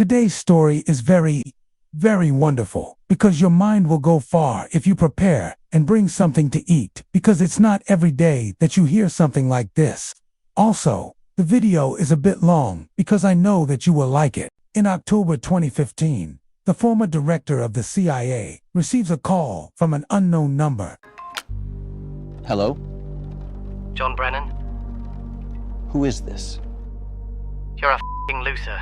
Today's story is very, very wonderful because your mind will go far if you prepare and bring something to eat, because it's not every day that you hear something like this. Also, the video is a bit long because I know that you will like it. In October 2015, the former director of the CIA receives a call from an unknown number. Hello? John Brennan? Who is this? You're a f***ing loser.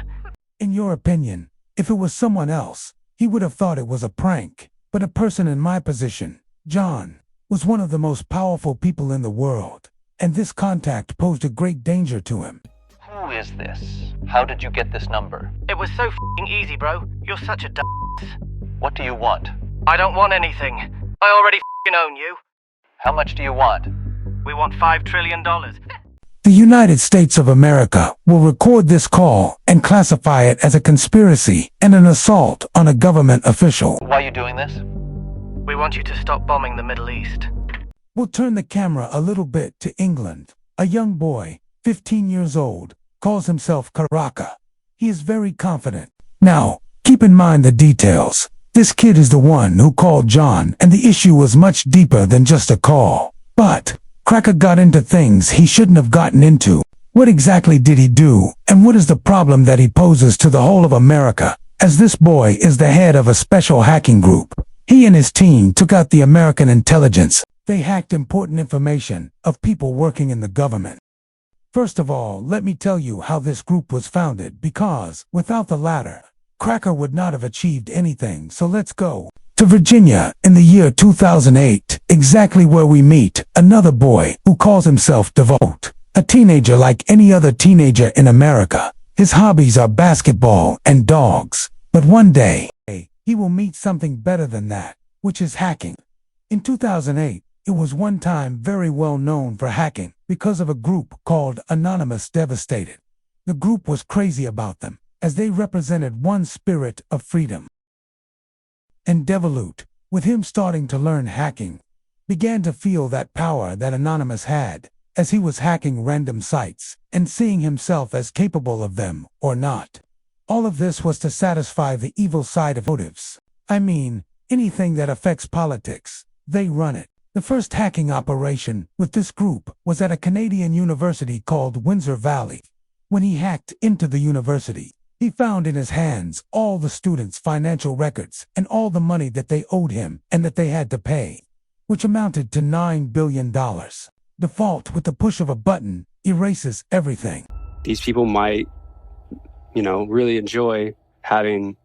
In your opinion, if it was someone else, he would have thought it was a prank. But a person in my position, John, was one of the most powerful people in the world, and this contact posed a great danger to him. Who is this? How did you get this number? It was so f***ing easy, bro. You're such a What do you want? I don't want anything. I already f***ing own you. How much do you want? We want $5 trillion. The United States of America will record this call and classify it as a conspiracy and an assault on a government official. Why are you doing this? We want you to stop bombing the Middle East. We'll turn the camera a little bit to England. A young boy, 15 years old, calls himself Karaka. He is very confident. Now, keep in mind the details. This kid is the one who called John, and the issue was much deeper than just a call. But Cracker got into things he shouldn't have gotten into. What exactly did he do, and what is the problem that he poses to the whole of America, as this boy is the head of a special hacking group? He and his team took out the American intelligence. They hacked important information of people working in the government. First of all, let me tell you how this group was founded, because without the latter, Cracker would not have achieved anything. So let's go to Virginia in the year 2008, exactly where we meet another boy who calls himself Devote, a teenager like any other teenager in America. His hobbies are basketball and dogs, but one day, he will meet something better than that, which is hacking. In 2008, it was one time very well known for hacking because of a group called Anonymous Devastated. The group was crazy about them, as they represented one spirit of freedom. And Devolut, with him starting to learn hacking, began to feel that power that Anonymous had, as he was hacking random sites and seeing himself as capable of them or not. All of this was to satisfy the evil side of motives. I mean, anything that affects politics, they run it. The first hacking operation with this group was at a Canadian university called Windsor Valley. When he hacked into the university, he found in his hands all the students' financial records and all the money that they owed him and that they had to pay, which amounted to $9 billion. Default, with the push of a button, erases everything. These people might, really enjoy having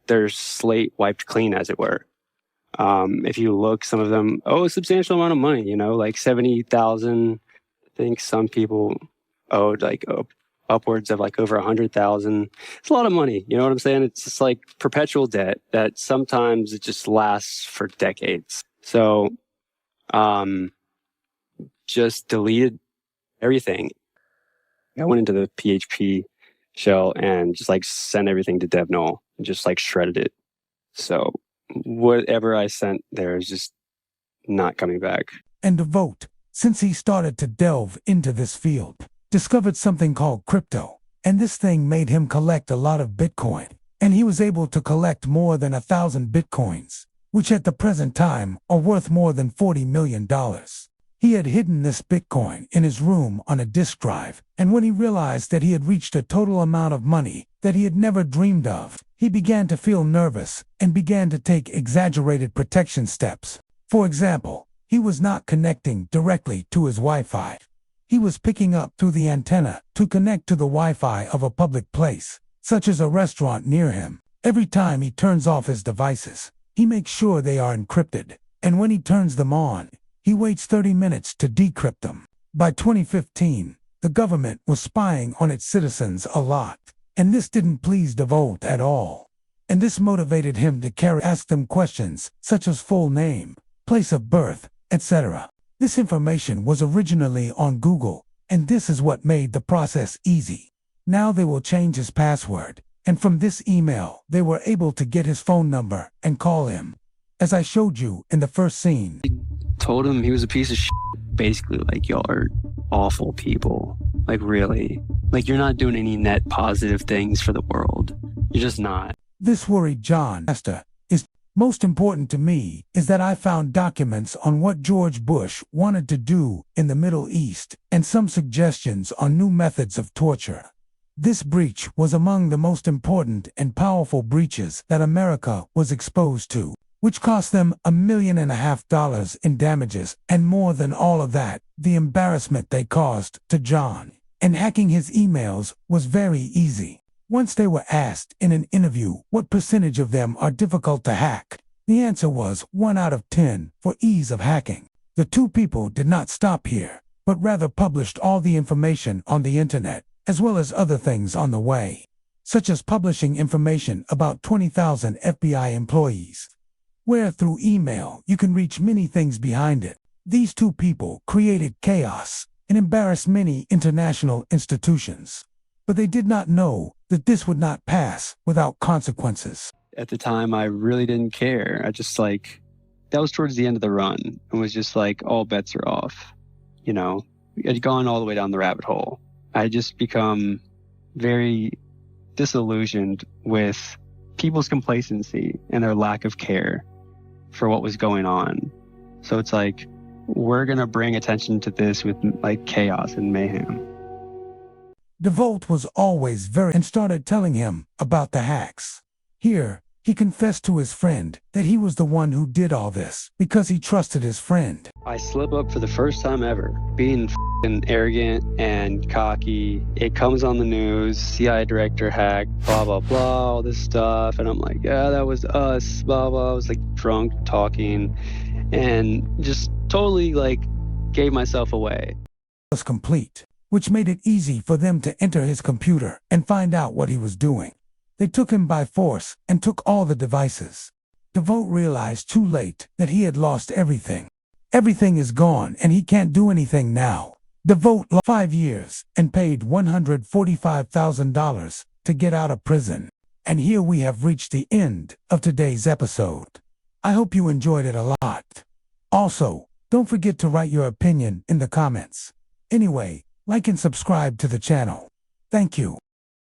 their slate wiped clean, as it were. If you look, some of them owe a substantial amount of money, like 70,000. I think some people owed upwards of over 100,000. It's a lot of money. You know what I'm saying? It's just like perpetual debt that sometimes it just lasts for decades. So, just deleted everything. I went into the PHP shell and just sent everything to dev null and just shredded it. So whatever I sent there is just not coming back. And Devote, since he started to delve into this field, discovered something called crypto, and this thing made him collect a lot of Bitcoin, and he was able to collect more than 1,000 Bitcoins, which at the present time are worth more than $40 million. He had hidden this Bitcoin in his room on a disk drive, and when he realized that he had reached a total amount of money that he had never dreamed of, he began to feel nervous and began to take exaggerated protection steps. For example, he was not connecting directly to his Wi-Fi. He was picking up through the antenna to connect to the Wi-Fi of a public place, such as a restaurant near him. Every time he turns off his devices, he makes sure they are encrypted, and when he turns them on, he waits 30 minutes to decrypt them. By 2015, the government was spying on its citizens a lot, and this didn't please Devote at all. And this motivated him to ask them questions such as full name, place of birth, etc. This information was originally on Google, and this is what made the process easy. Now they will change his password, and from this email, they were able to get his phone number and call him. As I showed you in the first scene, Told him he was a piece of shit. Basically, y'all are awful people. Really. You're not doing any net positive things for the world. You're just not. This worried John. Master, is most important to me is that I found documents on what George Bush wanted to do in the Middle East and some suggestions on new methods of torture. This breach was among the most important and powerful breaches that America was exposed to, which cost them $1.5 million in damages, and more than all of that, the embarrassment they caused to John. And hacking his emails was very easy. Once they were asked in an interview what percentage of them are difficult to hack, the answer was 1 out of 10 for ease of hacking. The two people did not stop here, but rather published all the information on the internet, as well as other things on the way, such as publishing information about 20,000 FBI employees, where through email you can reach many things behind it. These two people created chaos and embarrassed many international institutions, but they did not know that this would not pass without consequences. At the time, I really didn't care. I just that was towards the end of the run, and was just all bets are off. You know, I'd gone all the way down the rabbit hole. I just become very disillusioned with people's complacency and their lack of care for what was going on. So it's we're going to bring attention to this with chaos and mayhem. DeVolt was always very and started telling him about the hacks. Here, he confessed to his friend that he was the one who did all this because he trusted his friend. I slip up for the first time ever, being f***ing arrogant and cocky. It comes on the news, CIA director hacked, blah, blah, blah, all this stuff. And I'm yeah, that was us, blah, blah. I was drunk, talking, and just totally gave myself away. Was complete, which made it easy for them to enter his computer and find out what he was doing. They took him by force and took all the devices. DeVolt realized too late that he had lost everything. Everything is gone and he can't do anything now. DeVolt lost 5 years and paid $145,000 to get out of prison. And here we have reached the end of today's episode. I hope you enjoyed it a lot. Also, don't forget to write your opinion in the comments. Anyway, like and subscribe to the channel. Thank you.